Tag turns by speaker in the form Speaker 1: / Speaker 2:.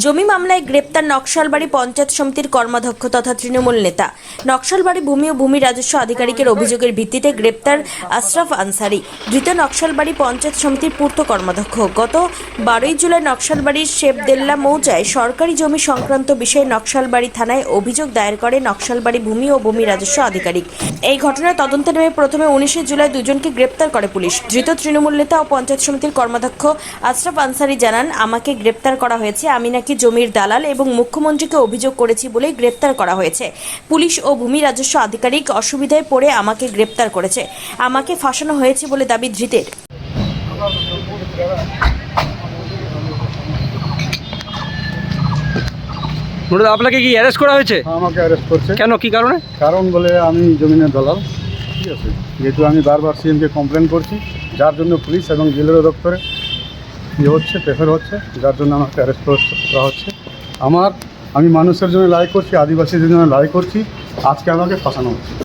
Speaker 1: জমি মামলায় গ্রেপ্তার নকশালবাড়ি পঞ্চায়েত সমিতির কর্মাধ্যক্ষ তথা তৃণমূল নেতা। নকশালবাড়ি ভূমি ও ভূমি রাজস্ব আধিকারিকের অভিযোগের ভিত্তিতে গ্রেপ্তার আশরাফ আনসারি, ধৃত নকশালবাড়ি পঞ্চায়েত সমিতির পূর্ত কর্মাধ্যক্ষ। গত 12 জুলাই নকশালবাড়ির শেবদেল্লা মৌজায় সরকারি জমি সংক্রান্ত বিষয়ে নকশালবাড়ি থানায় অভিযোগ দায়ের করে নকশালবাড়ি ভূমি ও ভূমি রাজস্ব আধিকারিক। এই ঘটনায় তদন্তে নেমে প্রথমে 19 জুলাই দুজনকে গ্রেপ্তার করে পুলিশ। ধৃত তৃণমূল নেতা ও পঞ্চায়েত সমিতির কর্মাধ্যক্ষ আশরাফ আনসারি জানান, আমাকে গ্রেপ্তার করা হয়েছে, আমি নাকি জমির দালাল এবং মুখ্যমন্ত্রীকে অভিযোগ করেছি বলেই গ্রেপ্তার করা হয়েছে। পুলিশ ও ভূমি রাজস্ব আধিকারিক অসুবিধায় পড়ে আমাকে গ্রেপ্তার করেছে, আমাকে ফাঁসানো হয়েছে বলে দাবি ধৃতের।
Speaker 2: আপনাকে কি অ্যারেস্ট করা হয়েছে?
Speaker 3: আমাকে অ্যারেস্ট করছে।
Speaker 2: কেন, কি কারণে?
Speaker 3: কারণ বলে আমি জমিনের দালাল, ঠিক আছে, যেহেতু আমি বারবার সিএমকে কমপ্লেন করছি, যার জন্য পুলিশ এবং জেলের দপ্তরে প্রেফার হচ্ছে, যার জন্য আমাকে অ্যারেস্ট করা হচ্ছে। আমি মানুষের জন্য লড়াই করছি, আদিবাসীদের জন্য লড়াই করছি, আজকে আমাকে ফাঁসানো হচ্ছে।